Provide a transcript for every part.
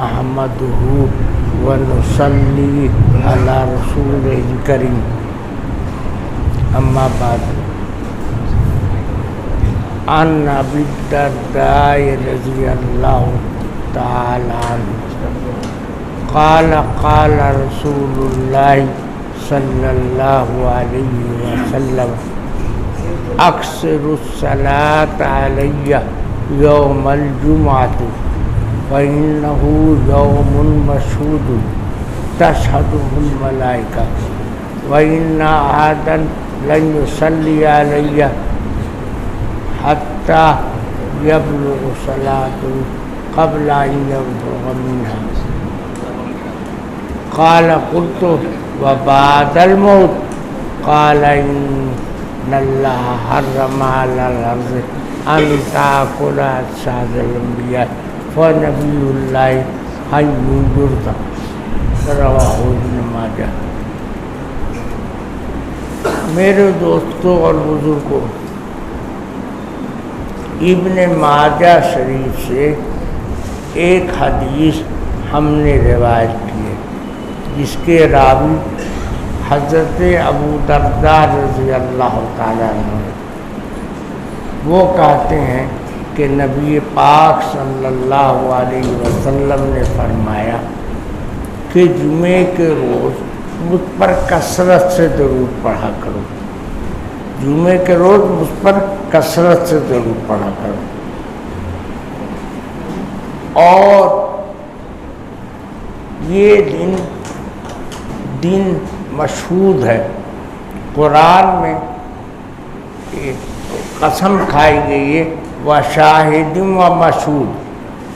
احمدہ ونصلی علی رسولہ الکریم اما بعد عن ابی الدرداء رضی اللہ تعالی عنہ قال قال رسول اللہ صلی اللہ علیہ وسلم اکثر الصلاة علی یوم الجمعۃ فإنه يوم مشهود تشهده الملائكة وإن أحدا لن يصلي علي حتى يبلغ صلاته قبل أن يبلغ منها قال قلت وبعد الموت قال إن الله حرم على الأرض أن تأكل أجساد الأنبياء ونبی اللہ حی یرزق رواہ ابن ماجہ۔ میرے دوستوں اور بزرگوں، ابن ماجہ شریف سے ایک حدیث ہم نے روایت کی ہے جس کے راوی حضرت ابو درداء رضی اللہ تعالیٰ عنہ۔ وہ کہتے ہیں کہ نبی پاک صلی اللہ علیہ وسلم نے فرمایا کہ جمعے کے روز مجھ پر کثرت سے درود پڑھا کرو، جمعے کے روز مجھ پر کثرت سے درود پڑھا کرو، اور یہ دن مشہود ہے۔ قرآن میں قسم کھائی گئی ہے وَشَاهِدٍ وَمَشْهُودٍ،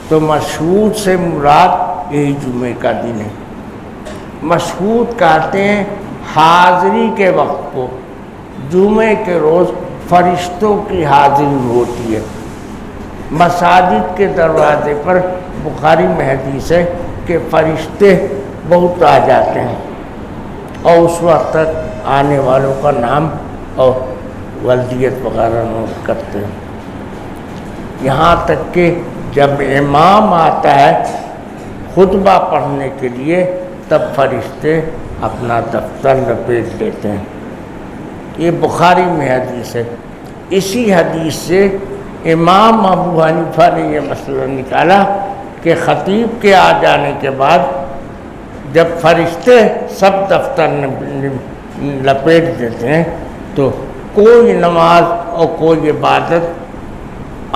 تو مشہود سے مراد یہی جمعے کا دن ہے۔ مشہود کہتے ہیں حاضری کے وقت کو، جمعے کے روز فرشتوں کی حاضری ہوتی ہے۔ مساجد کے دروازے پر بخاری میں حدیث ہے کہ فرشتے بہت آ جاتے ہیں اور اس وقت تک آنے والوں کا نام اور ولدیت وغیرہ نوٹ کرتے ہیں، یہاں تک کہ جب امام آتا ہے خطبہ پڑھنے کے لیے تب فرشتے اپنا دفتر لپیٹ لیتے ہیں۔ یہ بخاری میں حدیث ہے۔ اسی حدیث سے امام ابو حنیفہ نے یہ مسئلہ نکالا کہ خطیب کے آ جانے کے بعد جب فرشتے سب دفتر لپیٹ دیتے ہیں تو کوئی نماز اور کوئی عبادت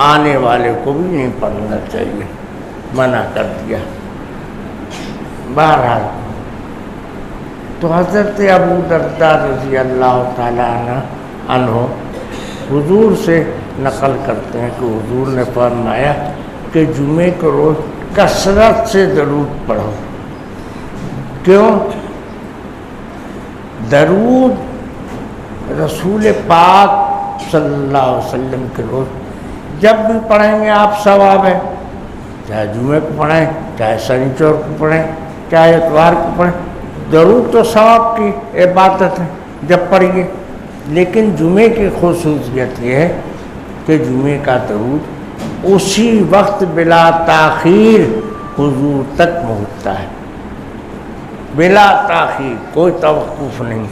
آنے والے کو بھی نہیں پڑھنا چاہیے، منع کر دیا۔ بہرحال تو حضرت ابو درداء رضی اللہ تعالیٰ عنہ حضور سے نقل کرتے ہیں کہ حضور نے فرمایا کہ جمعے کے روز کثرت سے درود پڑھو۔ کیوں؟ درود رسول پاک صلی اللہ علیہ وسلم کے روز جب بھی پڑھیں گے آپ ثواب ہے، چاہے جمعے کو پڑھیں، چاہے شنیچر کو پڑھیں، چاہے اتوار کو پڑھیں، درود تو ثواب کی عبادت ہے جب پڑھیے۔ لیکن جمعے کی خصوصیت یہ ہے کہ جمعے کا درود اسی وقت بلا تاخیر حضور تک پہنچتا ہے، بلا تاخیر، کوئی توقف نہیں۔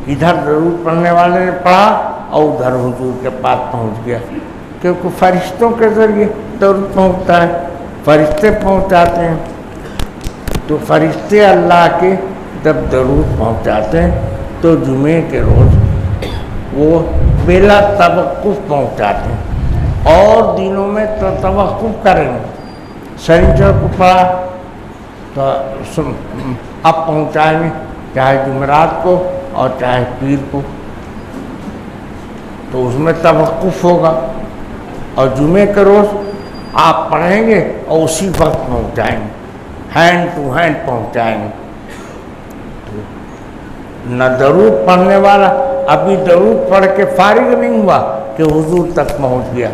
ادھر درود پڑھنے والے نے پڑھا اور ادھر حضور کے پاس پہنچ گیا، کیونکہ فرشتوں کے ذریعے درود پہنچتا ہے، فرشتے پہنچاتے ہیں۔ تو فرشتے اللہ کے جب درود پہنچاتے ہیں تو جمعے کے روز وہ بلا توقف پہنچاتے ہیں، اور دنوں میں تو توقف کریں گے۔ شنیچر کو پڑھا تو اب پہنچائیں گے، چاہے جمعرات کو اور چاہے پیر کو، تو اس میں توقف ہوگا۔ اور جمعے کے روز آپ پڑھیں گے اور اسی وقت پہنچائیں گے، ہینڈ ٹو ہینڈ پہنچائیں گے۔ تو نہ درود پڑھنے والا ابھی درود پڑھ کے فارغ نہیں ہوا کہ حضور تک پہنچ گیا،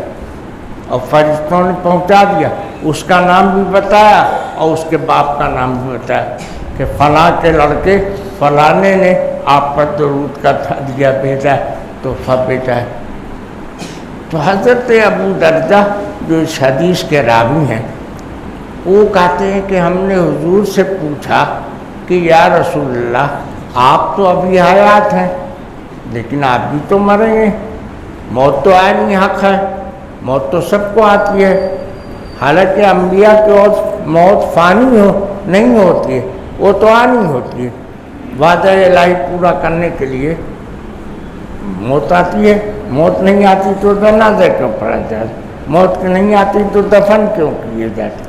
اور فرشتوں نے پہنچا دیا، اس کا نام بھی بتایا اور اس کے باپ کا نام بھی بتایا کہ فلاں کے لڑکے فلانے نے آپ پر درود کا ہدیہ بھیجا ہے، تحفہ بھیجا ہے۔ تو حضرت ابو درداء جو اس حدیث کے راوی ہیں، وہ کہتے ہیں کہ ہم نے حضور سے پوچھا کہ یا رسول اللہ آپ تو ابھی حیات ہیں لیکن آپ بھی تو مریں گے، موت تو عینی حق ہے، موت تو سب کو آتی ہے، حالانکہ انبیاء کی موت فانی نہیں ہوتی ہے، وہ تو عینی ہوتی ہے، وعدہ الہی پورا کرنے کے لیے موت آتی ہے، موت نہیں آتی تو جنازہ کیوں پڑھا جائے، موت نہیں آتی تو دفن کیوں کیے جاتے،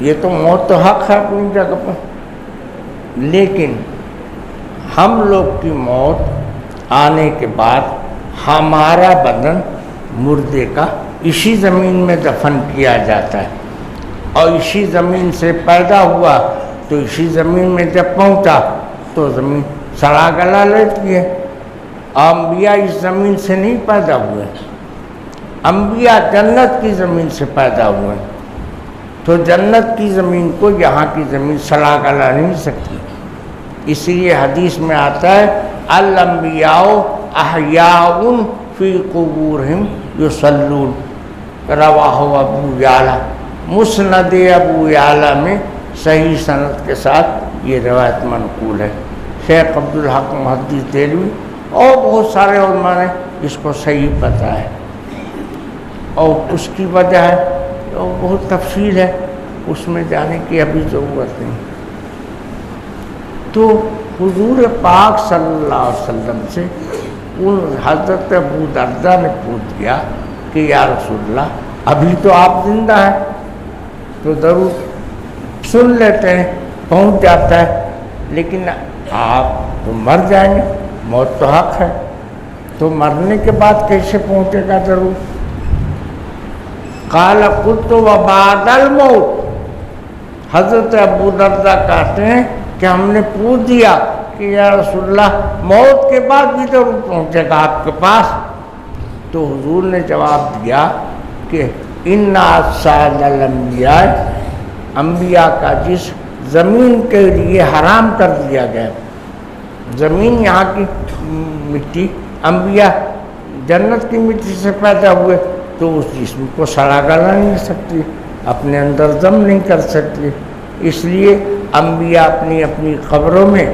یہ تو موت تو حق ہے اپنی جگہ پر۔ لیکن ہم لوگ کی موت آنے کے بعد ہمارا بدن مردے کا اسی زمین میں دفن کیا جاتا ہے، اور اسی زمین سے پیدا ہوا تو اسی زمین میں جب پہنچا تو زمین سڑا گلا لیتی ہے۔ انبیاء اس زمین سے نہیں پیدا ہوئے، انبیاء جنت کی زمین سے پیدا ہوئے، تو جنت کی زمین کو یہاں کی زمین سڑا گلا نہیں سکتی، اس لیے حدیث میں آتا ہے الانبیاء احیاء فی قبورہم یصلون، رواہ ابو یعلا، مسند ابو یعلا میں صحیح سند کے ساتھ یہ روایت منقول ہے۔ شیخ عبدالحق محدث دہلوی اور بہت سارے علماء نے اس کو صحیح بتایا، اور اس کی وجہ ہے اور بہت تفصیل ہے، اس میں جانے کی ابھی ضرورت نہیں۔ تو حضور پاک صلی اللہ علیہ وسلم سے ان حضرت ابو دردہ نے پوچھ دیا کہ یا رسول اللہ ابھی تو آپ زندہ ہیں، تو ضرور سن لیتے ہیں، پہنچ جاتا ہے، لیکن آپ تو مر جائیں گے، موت تو حق ہے، تو مرنے کے بعد کیسے پہنچے گا ضرور؟ قال قلت وبعد الموت، حضرت ابو دردہ کہتے ہیں کہ ہم نے پوچھ دیا کہ یا رسول اللہ موت کے بعد بھی ضرور پہنچے گا آپ کے پاس، تو حضور نے جواب دیا کہ ان اجساد الانبیاء، انبیاء کا جسم زمین کے لیے حرام کر دیا گیا، زمین یہاں کی مٹی، انبیاء جنت کی مٹی سے پیدا ہوئے تو اس جسم کو سڑا گلا نہیں سکتی، اپنے اندر دم نہیں کر سکتی، اس لیے انبیاء اپنی اپنی قبروں میں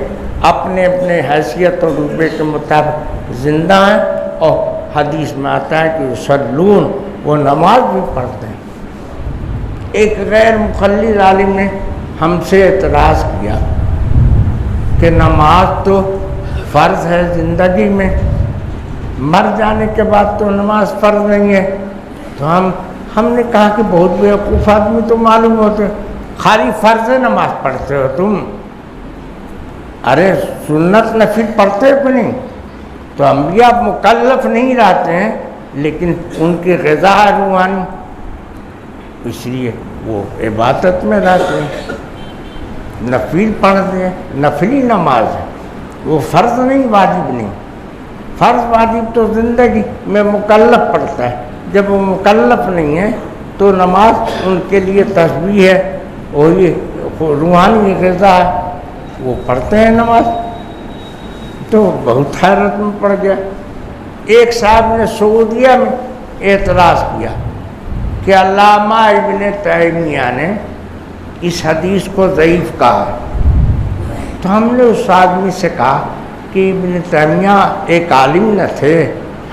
اپنے اپنے حیثیت اور رتبے کے مطابق زندہ ہیں، اور حدیث میں آتا ہے کہ یصلون، وہ نماز بھی پڑھتے ہیں۔ ایک غیر مخلد عالم نے ہم سے اعتراض کیا کہ نماز تو فرض ہے زندگی میں، مر جانے کے بعد تو نماز فرض نہیں ہے، تو ہم نے کہا کہ بہت بیوقوف آدمی تو معلوم ہوتے، خالی فرض نماز پڑھتے ہو تم، ارے سنت نفل پڑھتے ہو کہ نہیں؟ تو انبیاء مکلف نہیں رہتے ہیں لیکن ان کی غذا ہے روحانی، اس لیے وہ عبادت میں رہتے ہیں، نفل پڑھتے ہیں، نفلی نماز ہے، وہ فرض نہیں، واجب نہیں، فرض واجب تو زندگی میں مکلف پڑھتا ہے، جب وہ مکلف نہیں ہے تو نماز ان کے لیے تسبیح ہے، وہی روحانی غذا ہے، وہ پڑھتے ہیں نماز۔ تو بہت حیرت میں پڑ گیا۔ ایک صاحب نے سعودیہ میں اعتراض کیا کہ علامہ ابن تیمیہ نے اس حدیث کو ضعیف کہا، تو ہم نے اس آدمی سے کہا کہ ابن تیمیہ ایک عالم نہ تھے،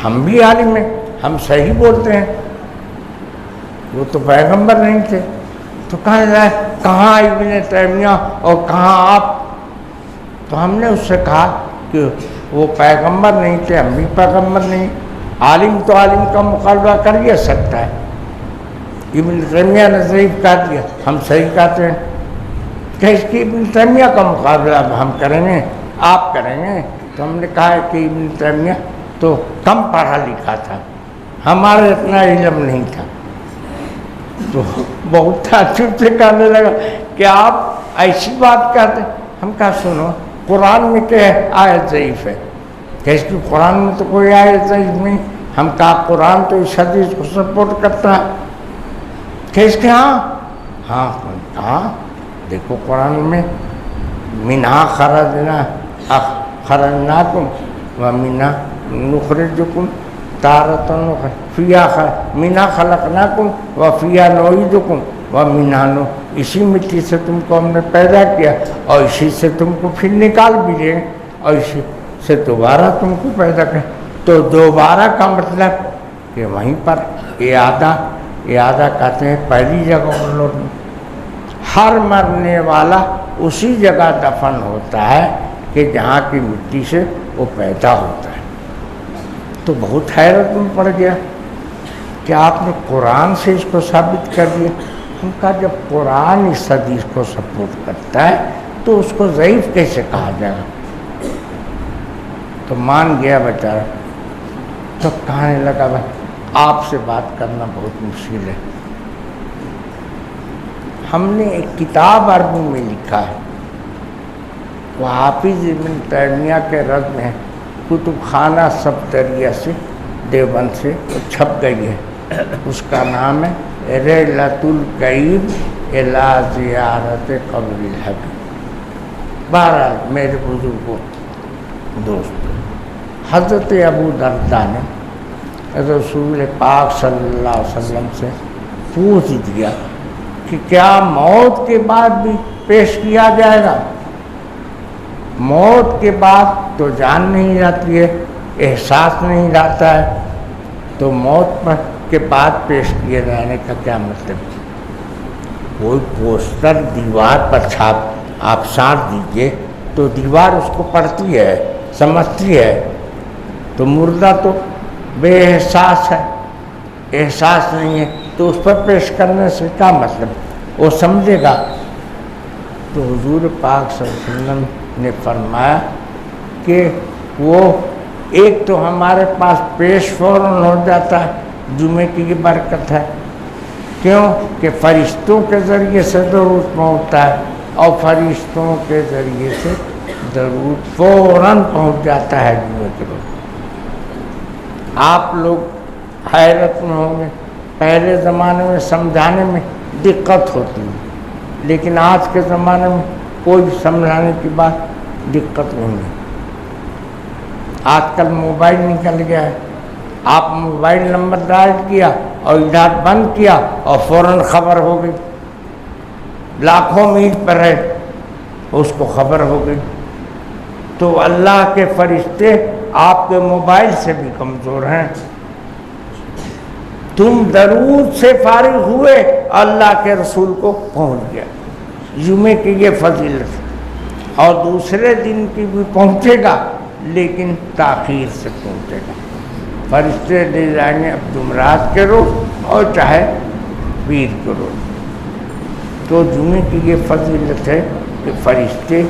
ہم بھی عالم ہیں، ہم صحیح بولتے ہیں، وہ تو پیغمبر نہیں تھے، تو کہا جائے کہاں ابن تیمیہ اور کہاں آپ؟ تو ہم نے اس سے کہا کہ وہ پیغمبر نہیں تھے، ہم بھی پیغمبر نہیں، عالم تو عالم کا مقابلہ کر ہی سکتا ہے، ابن تیمیہ نے ضعیف کہہ دیا، ہم صحیح کہتے ہیں، کہ اس کی ابن تیمیہ کا مقابلہ اب ہم کریں گے، آپ کریں گے؟ تو ہم نے کہا کہ ابن تیمیہ تو کم پڑھا لکھا تھا، ہمارا اتنا علم نہیں تھا، تو بہت تعجب سے کہنے لگا کہ آپ ایسی بات کہتے ہیں۔ ہم کہا سنو، قرآن میں کیا آیت ضعیف ہے؟ کہ اس کی قرآن میں تو کوئی آیت ضعیف نہیں۔ ہم کہا قرآن تو اس حدیث کو سپورٹ کرتا ہے، کہ اس کے ہاں دیکھو قرآن میں منہا خرجناکم ومنہا نخرجکم تارۃ اخرى منہا خلقناکم وفیہا نعیدکم وَمِنْهَا اسی مٹی سے تم کو ہم نے پیدا کیا اور اسی سے تم کو پھر نکال بھی لیں گے اور اسی سے دوبارہ تم کو پیدا کریں. تو دوبارہ کا مطلب کہ وہیں پر اعادہ کہتے ہیں پہلی جگہ ان لوگ ہر مرنے والا اسی جگہ دفن ہوتا ہے کہ جہاں کی مٹی سے وہ پیدا ہوتا ہے. تو بہت حیرت میں پڑ گیا کہ آپ نے قرآن سے اس کو ثابت کر دیا. ان کا جب قرآن اس حدیث کو سپورٹ کرتا ہے تو اس کو ضعیف کیسے کہا جائے گا؟ تو مان گیا بیچارہ. تو کہنے لگا بھائی آپ سے بات کرنا بہت مشکل ہے. ہم نے ایک کتاب عربی میں لکھا ہے، وہ حافظ ابن تیمیہ کے رد میں کتب خانہ صفدریہ سے دیوبند سے وہ چھپ گئی ہے. اس کا نام ہے رحلۃ الغیب الی زیارت قبر الحبیب. بہرحال میرے بزرگوں دوستوں، حضرت ابو درداء نے رسول پاک صلی اللہ علیہ وسلم سے پوچھ دیا کہ کیا موت کے بعد بھی پیش کیا جائے گا؟ موت کے بعد تو جان نہیں جاتی ہے، احساس نہیں جاتا ہے، تو موت کے بعد پیش کیے جانے کا کیا مطلب ہے؟ کوئی پوسٹر دیوار پر آپ سانٹ دیجئے تو دیوار اس کو پڑھتی ہے، سمجھتی ہے. تو مردہ تو بے احساس ہے، احساس نہیں ہے، تو اس پر پیش کرنے سے کیا مطلب؟ وہ سمجھے گا. تو حضور پاک صلی اللہ علیہ وسلم نے فرمایا کہ وہ ایک تو ہمارے پاس پیش فوراً ہو جاتا ہے، جمعے کی یہ برکت ہے. کیوں کہ فرشتوں کے ذریعے سے درود پہنچتا ہے اور فرشتوں کے ذریعے سے درود فوراً پہنچ جاتا ہے جمعے کے روز. آپ لوگ حیرت میں ہوں گے، پہلے زمانے میں سمجھانے میں دقت ہوتی ہے، لیکن آج کے زمانے میں کوئی سمجھانے کی بات دقت نہیں ہے. آج کل موبائل نکل گیا ہے، آپ موبائل نمبر ڈائل کیا اور ادھر بند کیا اور فوراً خبر ہو گئی. لاکھوں میل پر ہے، اس کو خبر ہو گئی. تو اللہ کے فرشتے آپ کے موبائل سے بھی کمزور ہیں. تم درود سے فارغ ہوئے، اللہ کے رسول کو پہنچ گیا. جمعے کی یہ فضیلت ہے، اور دوسرے دن کی بھی پہنچے گا لیکن تاخیر سے پہنچے گا. فرشتے لے جائیں گے اب جمعرات کے روز اور چاہے پیر کے روز. تو جمعے کی یہ فضیلت ہے کہ فرشتے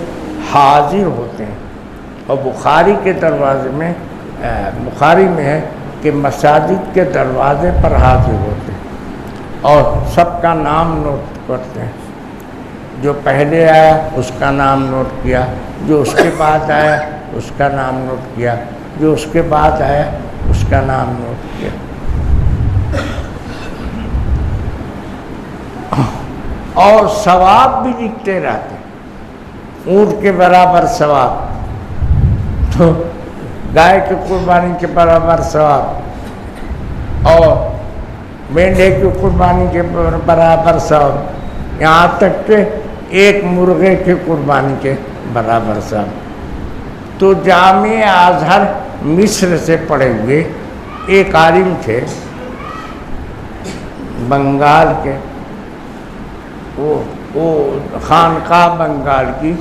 حاضر ہوتے ہیں. اور بخاری کے دروازے میں بخاری میں ہے کہ مساجد کے دروازے پر حاضر ہوتے ہیں اور سب کا نام نوٹ کرتے ہیں. جو پہلے آیا اس کا نام نوٹ کیا، جو اس کے بعد آیا اس کا نام نوٹ کیا، جو اس کے بعد آیا اس کا نام نوٹ کیا. اور ثواب بھی لکھتے رہتے، اونٹ کے برابر ثواب، تو گائے کی قربانی کے برابر ثواب، اور مینڈے کی قربانی کے برابر ثواب، یہاں تک کہ ایک مرغے کی قربانی کے برابر ثواب. تو جامع ازہر مصر سے پڑھے ہوئے ایک عالم تھے بنگال کے، وہ خانقاہ بنگال کی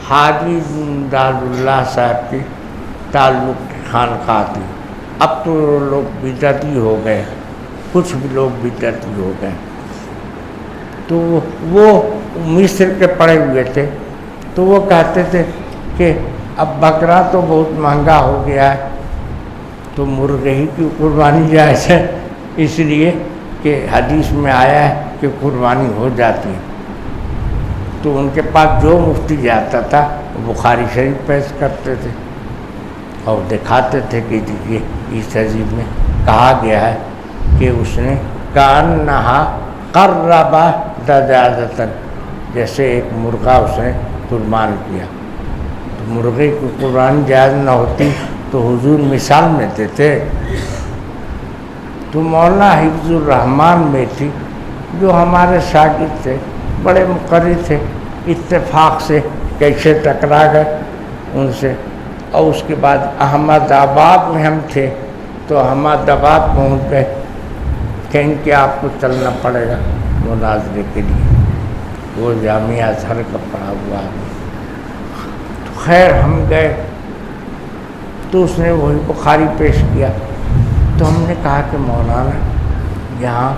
حاجی زنداد اللہ صاحب کی تعلق کی خانقاہ تھی. اب تو لوگ بدعتی ہو گئے، کچھ بھی لوگ بدعتی ہو گئے. تو وہ مصر کے پڑے ہوئے تھے. تو وہ کہتے تھے کہ اب بکرا تو بہت مہنگا ہو گیا ہے، تو مرغے ہی کی قربانی جائز ہے، اس لیے کہ حدیث میں آیا ہے کہ قربانی ہو جاتی ہے. تو ان کے پاس جو مفتی جاتا تھا وہ بخاری شریف پیش کرتے تھے اور دکھاتے تھے کہ دیکھیے اس حدیث میں کہا گیا ہے کہ اس نے کأنہا قربا دجاجۃ، جیسے ایک مرغا اس نے قربان کیا. تو مرغے کی قربانی جائز نہ ہوتی تو حضور مثال میں دیتے. تو مولانا حفظ الرحمان میٹھی جو ہمارے شاگرد تھے، بڑے مقرر تھے، اتفاق سے کیسے ٹکرا گئے ان سے. اور اس کے بعد احمد آباد میں ہم تھے تو احمد آباد پہنچ گئے، کہیں کہ آپ کو چلنا پڑے گا مناظرے کے لیے. وہ جامعہ ازہر کا پڑھا ہوا ہے. تو خیر ہم گئے تو اس نے وہی بخاری پیش کیا. تو ہم نے کہا کہ مولانا یہاں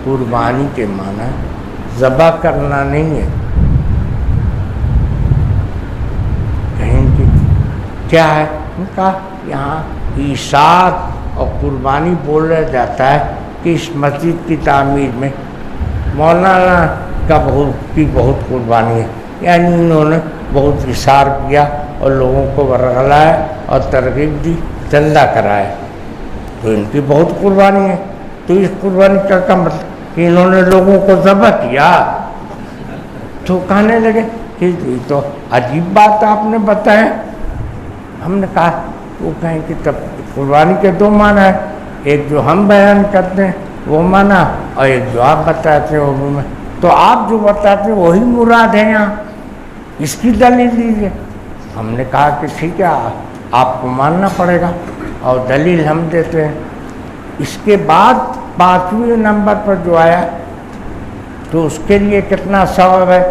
قربانی کے معنی ذبح کرنا نہیں ہے. کہیں کہ کیا ہے؟ کہا یہاں عیسات اور قربانی بولا جاتا ہے کہ اس مسجد کی تعمیر میں مولانا کا بہت قربانی ہے. یعنی انہوں نے بہت اثار کیا اور لوگوں کو ورغلایا اور ترغیب دی، چندہ کرایا، تو ان کی بہت قربانی ہے. تو اس قربانی کا مطلب کہ انہوں نے لوگوں کو ذبح کیا. تو کہنے لگے کہ یہ تو عجیب بات آپ نے بتایا. ہم نے کہا وہ کہیں کہ تب قربانی کے دو معنی ہیں، ایک جو ہم بیان کرتے ہیں وہ معنی اور ایک جو آپ بتاتے ہیں وہ میں. تو آپ جو بتاتے ہیں وہی مراد ہے یہاں، اس کی دلیل دیجیے. ہم نے کہا کہ ٹھیک ہے آپ کو ماننا پڑے گا اور دلیل ہم دیتے ہیں. اس کے بعد 5ویں نمبر پر جو آیا تو اس کے لیے کتنا ثواب ہے.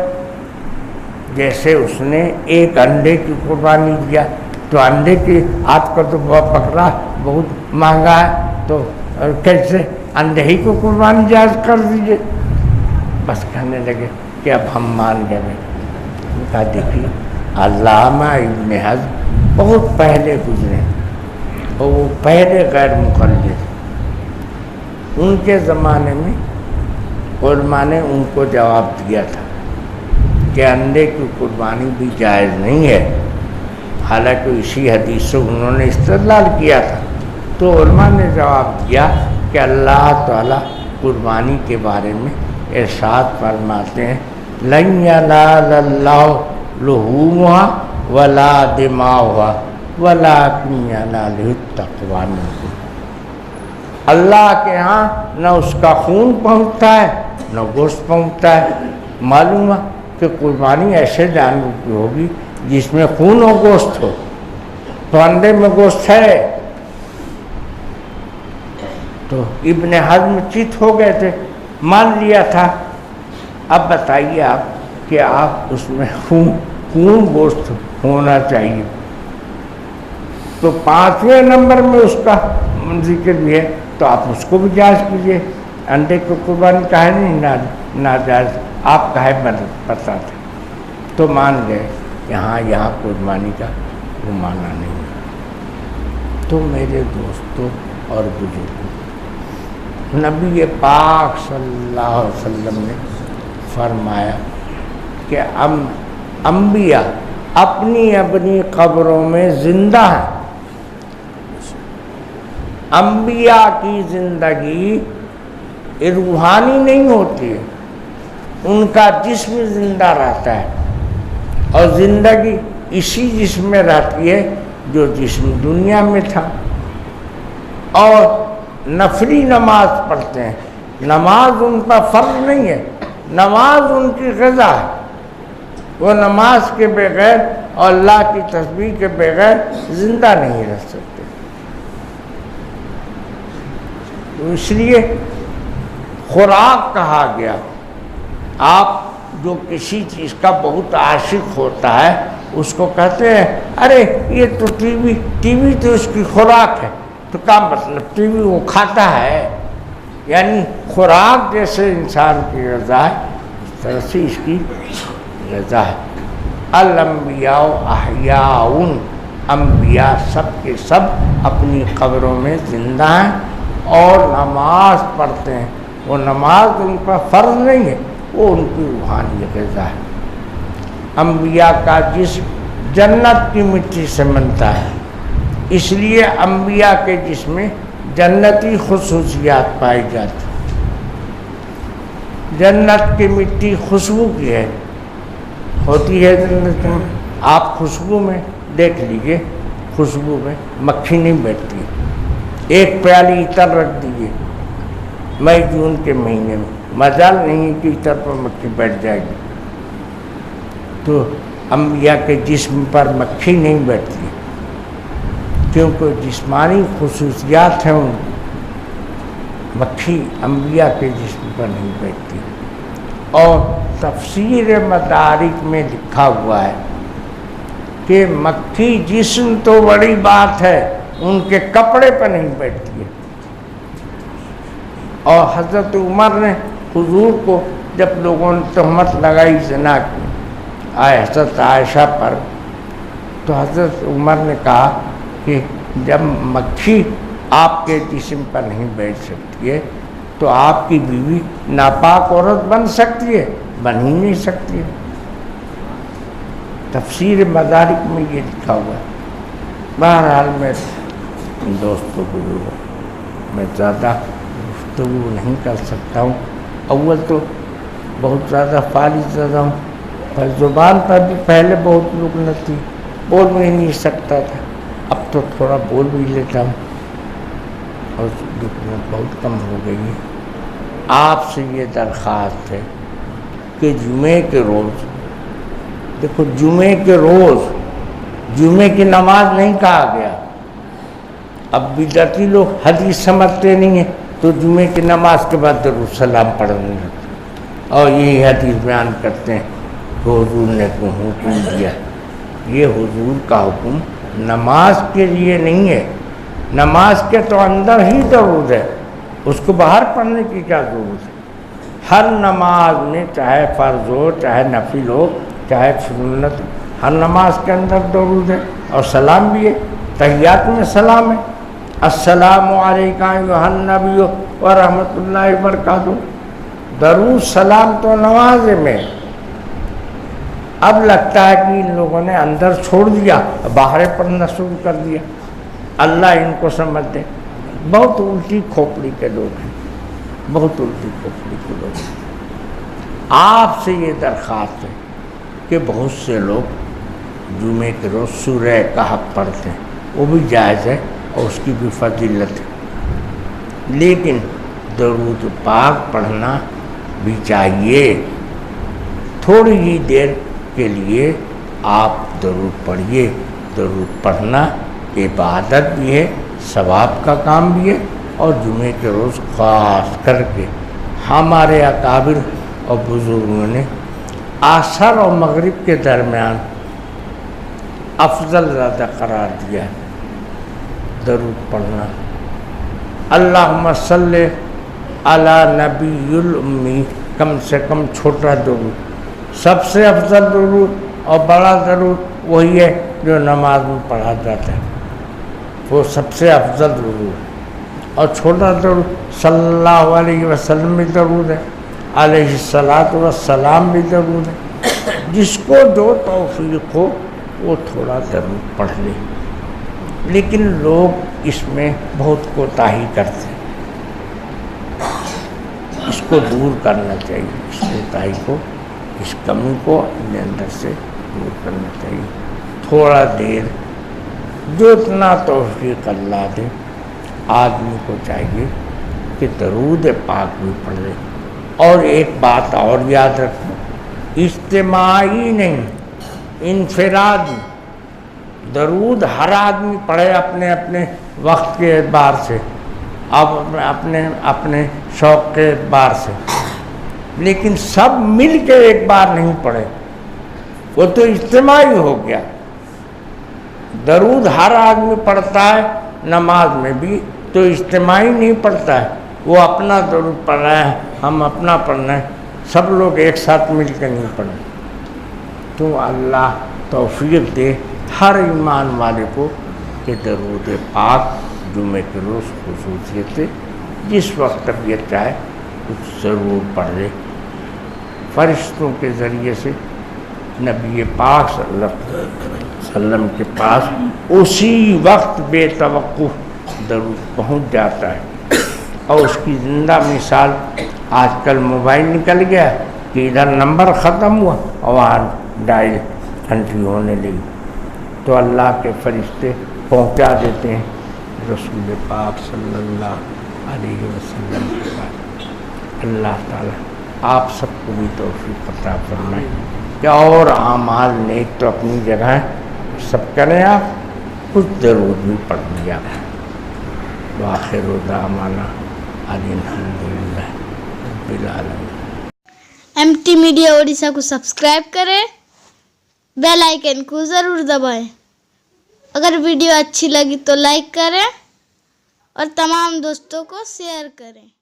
جیسے اس نے ایک انڈے کی قربانی دیا تو انڈے کی آج کا تو بکرا بہت مہنگا ہے، تو کیسے انڈے ہی کو قربانی جائز کر دیجیے. بس کہنے لگے کہ اب ہم مان گئے. کہا دیکھیے علامہ ابن حزم بہت پہلے گزرے اور وہ پہلے غیر مقلد. ان کے زمانے میں علماء نے ان کو جواب دیا تھا کہ انڈے کی قربانی بھی جائز نہیں ہے، حالانکہ اسی حدیث سے انہوں نے استدلال کیا تھا. تو علماء نے جواب دیا کہ اللہ تعالیٰ قربانی کے بارے میں ارشاد فرماتے ہیں لن ینال اللہ لحومها ولا دماؤها ولکن ینالہ التقوی منکم. اللہ کے ہاں نہ اس کا خون پہنچتا ہے نہ گوشت پہنچتا ہے. معلوم ہے کہ قربانی ایسے جانور کی ہوگی جس میں خون و گوشت ہو. تو انڈے میں گوشت ہے. تو ابن حزم چت ہو گئے تھے، مان لیا تھا. اب بتائیے آپ کہ آپ اس میں خون گوشت ہونا چاہیے. تو 5ویں نمبر میں اس کا ذکر بھی ہے، تو آپ اس کو بھی جائز کیجیے. انڈے کو قربانی کہے نہیں ناجائز، آپ کہے پتہ تھا. تو مان گئے یہاں قربانی کا وہ مانا نہیں. تو میرے دوستوں اور بزرگوں، نبی پاک صلی اللہ علیہ وسلم نے فرمایا کہ انبیاء اپنی قبروں میں زندہ ہیں. انبیاء کی زندگی روحانی نہیں ہوتی ہے، ان کا جسم زندہ رہتا ہے اور زندگی اسی جسم میں رہتی ہے جو جسم دنیا میں تھا. اور نفلی نماز پڑھتے ہیں. نماز ان پر فرض نہیں ہے، نماز ان کی غذا ہے. وہ نماز کے بغیر اور اللہ کی تسبیح کے بغیر زندہ نہیں رہ سکتے. تو اس لیے خوراک کہا گیا. آپ جو کسی چیز کا بہت عاشق ہوتا ہے اس کو کہتے ہیں ارے یہ تو ٹی وی تو اس کی خوراک ہے. تو کیا مطلب؟ ٹی وی وہ کھاتا ہے. یعنی خوراک جیسے انسان کی غذا ہے اس طرح سے اس کی غذا ہے. الانبیاء احیاء، انبیاء سب کے سب اپنی قبروں میں زندہ ہیں اور نماز پڑھتے ہیں. وہ نماز ان پر فرض نہیں ہے، وہ ان کی روحانی غذا ہے. انبیاء کا جسم جنت کی مٹی سے بنتا ہے، اس لیے انبیاء کے جسم میں جنتی خصوصیات پائی جاتی. جنت کی مٹی خوشبو کی ہے، ہوتی ہے جنت میں. آپ خوشبو میں دیکھ لیجئے، خوشبو میں مکھی نہیں بیٹھتی. ایک پیالی عطر رکھ دیجیے، مئی جون کے مہینے میں مجال نہیں کہ اتر پر مکھی بیٹھ جائے گی، تو انبیاء کے جسم پر مکھی نہیں بیٹھتی، کیونکہ جسمانی خصوصیات ہیں ان کی، مکھی انبیاء کے جسم پر نہیں بیٹھتی۔ اور تفسیر مدارک میں لکھا ہوا ہے کہ مکھی جسم تو بڑی بات ہے، ان کے کپڑے پر نہیں بیٹھتی ہے۔ اور حضرت عمر نے حضور کو جب لوگوں نے تہمت لگائی زنا کی حضرت عائشہ پر، تو حضرت عمر نے کہا کہ جب مکھی آپ کے جسم پر نہیں بیٹھ سکتی ہے تو آپ کی بیوی ناپاک عورت بن سکتی ہے؟ بن ہی نہیں سکتی ہے۔ تفسیر مدارک میں یہ لکھا ہوا ہے۔ بہرحال میں دوستوں بزرگوں، میں زیادہ گفتگو نہیں کر سکتا ہوں، اول تو بہت زیادہ فالج زدہ ہوں، پر زبان پر بھی پہلے بہت لگن تھی، بول بھی نہیں سکتا تھا، اب تو تھوڑا بول بھی لیتا ہوں اور لگنت بہت کم ہو گئی ہے۔ آپ سے یہ درخواست ہے کہ جمعے کے روز، دیکھو جمعے کے روز جمعے کی نماز نہیں کہا گیا، اب بدعتی لوگ حدیث سمجھتے نہیں ہیں تو جمعے کی نماز کے بعد درود السلام پڑھنے لگتے اور یہی حدیث بیان کرتے ہیں کہ حضور نے حکم دیا۔ یہ حضور کا حکم نماز کے لیے نہیں ہے، نماز کے تو اندر ہی درود ہے، اس کو باہر پڑھنے کی کیا ضرورت ہے؟ ہر نماز میں چاہے فرض ہو چاہے نفل ہو چاہے سنت، ہر نماز کے اندر درود ہے اور سلام بھی ہے۔ تحیات میں سلام ہے، السلام علیکم ایھا النبی ورحمۃ اللہ وبرکاتہ۔ درود سلام تو نماز میں، اب لگتا ہے کہ ان لوگوں نے اندر چھوڑ دیا، باہر پڑھنا شروع کر دیا، اللہ ان کو سمجھ دے۔ بہت الٹی کھوپڑی کے لوگ ہیں، بہت الٹی کھوپڑی کے لوگ ہیں۔ آپ سے یہ درخواست ہے کہ بہت سے لوگ جمعے کے روز سورہ کہف پڑھتے ہیں، وہ بھی جائز ہے اور اس کی بھی فضیلت ہے، لیکن درود پاک پڑھنا بھی چاہیے۔ تھوڑی ہی دیر کے لیے آپ درود پڑھیے، درود پڑھنا عبادت بھی ہے، ثواب کا کام بھی ہے، اور جمعے کے روز خاص کر کے ہمارے اکابر اور بزرگوں نے عصر اور مغرب کے درمیان افضل زیادہ قرار دیا ہے درود پڑھنا۔ اللہم صلی علی نبی الامی، کم سے کم چھوٹا درود، سب سے افضل درود اور بڑا درود وہی ہے جو نماز میں پڑھا جاتا ہے، وہ سب سے افضل درود ہے، اور چھوٹا درود صلی اللہ علیہ وسلم بھی درود ہے، علیہ الصلاۃ والسلام بھی درود ہے۔ جس کو جو توفیق ہو وہ تھوڑا درود پڑھ لے، لیکن لوگ اس میں بہت کوتاہی کرتے ہیں، اس کو دور کرنا چاہیے، اس کوتاہی کو، اس کمی کو اپنے اندر سے دور کرنا چاہیے۔ تھوڑا دیر جو اتنا توفیق اللہ دے، آدمی کو چاہیے کہ درود پاک بھی پڑھ لے۔ اور ایک بات اور یاد رکھو، اجتماعی نہیں، انفرادی درود ہر آدمی پڑھے اپنے اپنے وقت کے اعتبار سے، اب اپنے شوق کے اعتبار سے، لیکن سب مل کے ایک بار نہیں پڑھے، وہ تو اجتماعی ہو گیا۔ درود ہر آدمی پڑھتا ہے نماز میں بھی، تو اجتماعی نہیں پڑھتا ہے، وہ اپنا درود پڑھ رہا ہے، ہم اپنا پڑھ رہے ہیں، سب لوگ ایک ساتھ مل کے نہیں پڑھیں۔ تو اللہ توفیق دے ہر ایمان والے کو کہ درود پاک جمعے کے روز خصوصیت ہے، جس وقت طبیعت چاہے کچھ ضرور پڑھ لے۔ فرشتوں کے ذریعے سے نبی پاک صلی اللہ علیہ وسلم کے پاس اسی وقت بے توقف درود پہنچ جاتا ہے، اور اس کی زندہ مثال آج کل موبائل نکل گیا کہ ادھر نمبر ختم ہوا اور وہاں ڈائل انٹری ہونے لگی، تو اللہ کے فرشتے پہنچا دیتے ہیں رسول پاک صلی اللہ علیہ وسلم کے پاس۔ اللہ تعالیٰ آپ سب کو بھی توفیق عطا فرمائے کہ اور اعمال نیک تو اپنی جگہ ہے سب کریں آپ کچھ درود بھی پڑھ لیا وآخر دعوانا الحمدللہ رب العالمین۔ MT میڈیا اڑیسہ کو سبسکرائب کریں، بیل آئیکن کو ضرور دبائیں۔ اگر ویڈیو اچھی لگی تو لائک کریں اور تمام دوستوں کو شیئر کریں۔